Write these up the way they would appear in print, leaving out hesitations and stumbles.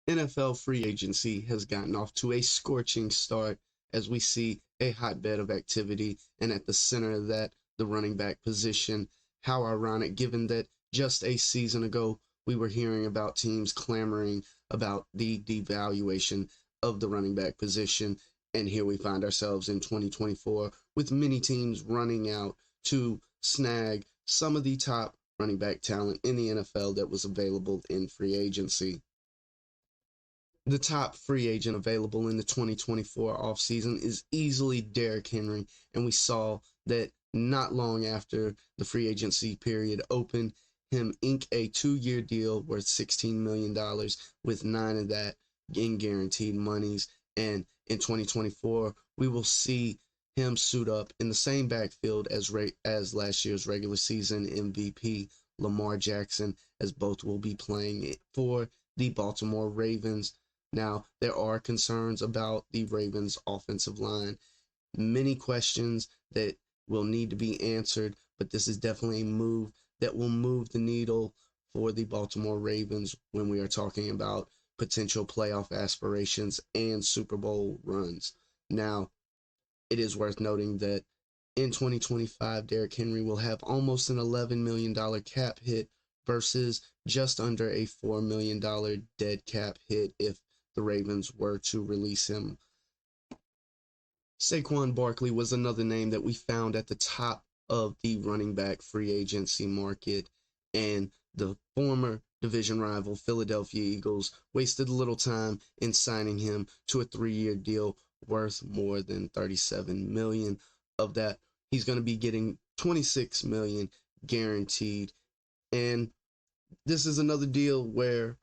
NFL free agency has gotten off to a scorching start as we see a hotbed of activity, and at the center of that, the running back position. How ironic, given that just a season ago we were hearing about teams clamoring about the devaluation of the running back position, and here we find ourselves in 2024 with many teams running out to snag some of the top running back talent in the NFL that was available in free agency. The top free agent available in the 2024 offseason is easily Derrick Henry, and we saw that not long after the free agency period opened, him ink a 2-year deal worth $16 million, with 9 of that in guaranteed monies. And in 2024, we will see him suit up in the same backfield as last year's regular season MVP Lamar Jackson, as both will be playing for the Baltimore Ravens. Now, there are concerns about the Ravens' offensive line. Many questions that will need to be answered, but this is definitely a move that will move the needle for the Baltimore Ravens when we are talking about potential playoff aspirations and Super Bowl runs. Now, it is worth noting that in 2025, Derrick Henry will have almost an $11 million cap hit versus just under a $4 million dead cap hit if the Ravens were to release him. Saquon Barkley was another name that we found at the top of the running back free agency market, and the former division rival Philadelphia Eagles wasted little time in signing him to a 3-year deal worth more than $37 million. Of that, he's going to be getting $26 million guaranteed. And this is another deal where,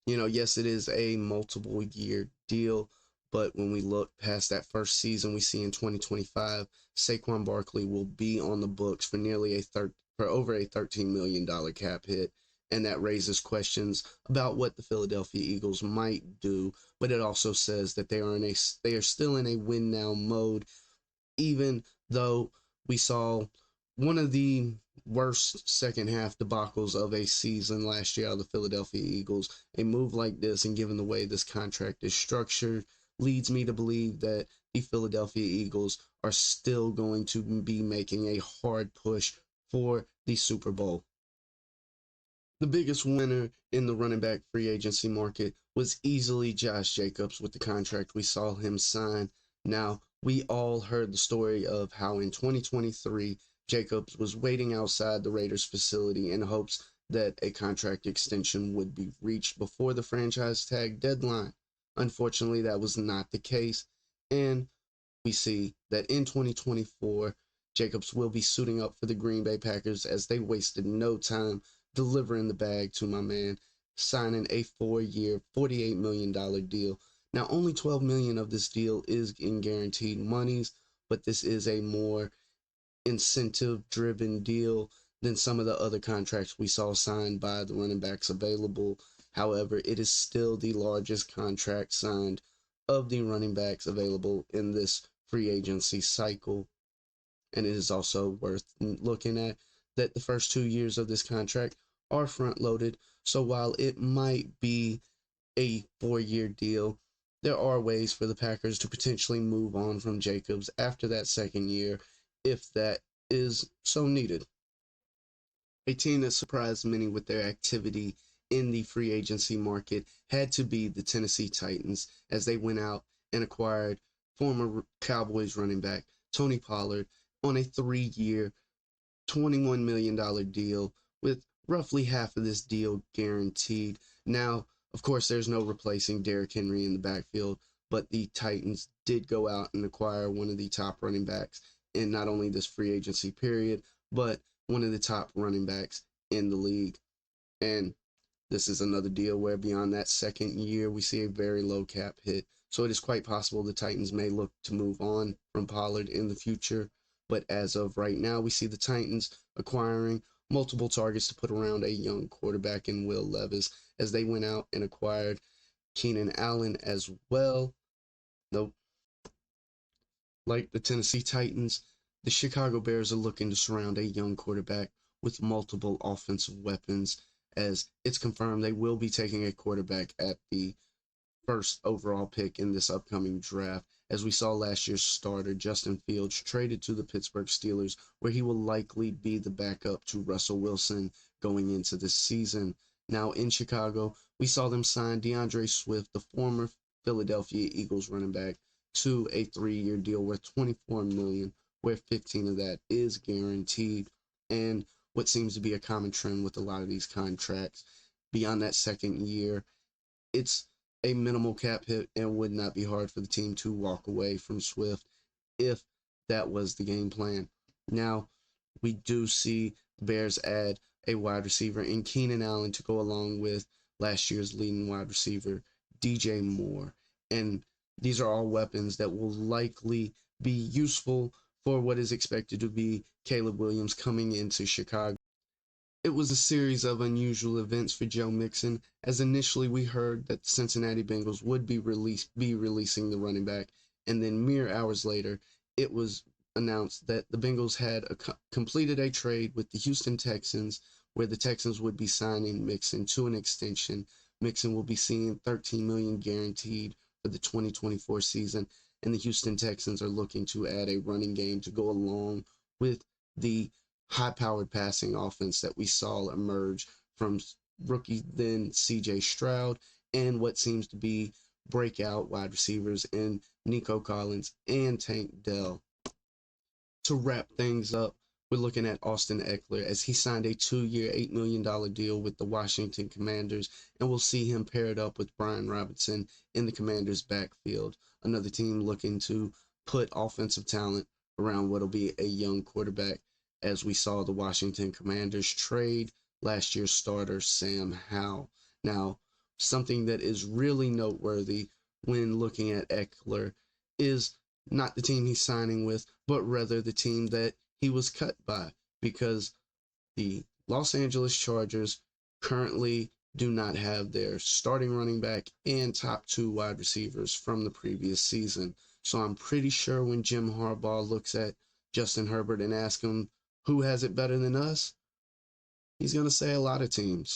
yes, it is a multiple year deal, but when we look past that first season, we see in 2025, Saquon Barkley will be on the books for for over a $13 million cap hit. And that raises questions about what the Philadelphia Eagles might do, but it also says that they are still in a win now mode, even though we saw one of the worst second half debacles of a season last year out of the Philadelphia Eagles. A move like this, and given the way this contract is structured, leads me to believe that the Philadelphia Eagles are still going to be making a hard push for the Super Bowl. The biggest winner in the running back free agency market was easily Josh Jacobs with the contract we saw him sign. Now, we all heard the story of how in 2023, Jacobs was waiting outside the Raiders facility in hopes that a contract extension would be reached before the franchise tag deadline. Unfortunately, that was not the case, and we see that in 2024, Jacobs will be suiting up for the Green Bay Packers as they wasted no time delivering the bag to my man, signing a 4-year, $48 million deal. Now, only $12 million of this deal is in guaranteed monies, but this is a more incentive-driven deal than some of the other contracts we saw signed by the running backs available. However, it is still the largest contract signed of the running backs available in this free agency cycle. And it is also worth looking at that the first 2 years of this contract are front loaded. So while it might be a 4-year deal, there are ways for the Packers to potentially move on from Jacobs after that second year if that is so needed. A team that surprised many with their activity in the free agency market had to be the Tennessee Titans, as they went out and acquired former Cowboys running back Tony Pollard on a 3-year, $21 million deal, with roughly half of this deal guaranteed. Now, of course, there's no replacing Derrick Henry in the backfield, but the Titans did go out and acquire one of the top running backs in not only this free agency period, but one of the top running backs in the league. And this is another deal where beyond that second year, we see a very low cap hit. So it is quite possible the Titans may look to move on from Pollard in the future. But as of right now, we see the Titans acquiring multiple targets to put around a young quarterback in Will Levis, as they went out and acquired Keenan Allen as well. Though, like the Tennessee Titans, the Chicago Bears are looking to surround a young quarterback with multiple offensive weapons, as it's confirmed they will be taking a quarterback at the first overall pick in this upcoming draft. As we saw last year's starter, Justin Fields, traded to the Pittsburgh Steelers, where he will likely be the backup to Russell Wilson going into this season. Now in Chicago, we saw them sign DeAndre Swift, the former Philadelphia Eagles running back, to a 3-year deal worth $24 million, where 15 of that is guaranteed. And what seems to be a common trend with a lot of these contracts, beyond that second year, it's a minimal cap hit and would not be hard for the team to walk away from Swift if that was the game plan. Now, we do see the Bears add a wide receiver in Keenan Allen to go along with last year's leading wide receiver, DJ Moore. And these are all weapons that will likely be useful for what is expected to be Caleb Williams coming into Chicago. It was a series of unusual events for Joe Mixon, as initially we heard that the Cincinnati Bengals would be releasing the running back, and then mere hours later, it was announced that the Bengals had completed a trade with the Houston Texans, where the Texans would be signing Mixon to an extension. Mixon will be seeing $13 million guaranteed for the 2024 season, and the Houston Texans are looking to add a running game to go along with the high-powered passing offense that we saw emerge from rookie then CJ Stroud and what seems to be breakout wide receivers in Nico Collins and Tank Dell. To wrap things up, we're looking at Austin Ekeler as he signed a 2-year, $8 million deal with the Washington Commanders, and we'll see him paired up with Brian Robinson in the Commanders' backfield. Another team looking to put offensive talent around what'll be a young quarterback, as we saw the Washington Commanders trade last year's starter, Sam Howell. Now, something that is really noteworthy when looking at Ekeler is not the team he's signing with, but rather the team that he was cut by, because the Los Angeles Chargers currently do not have their starting running back and top 2 wide receivers from the previous season. So I'm pretty sure when Jim Harbaugh looks at Justin Herbert and asks him who has it better than us, he's going to say a lot of teams.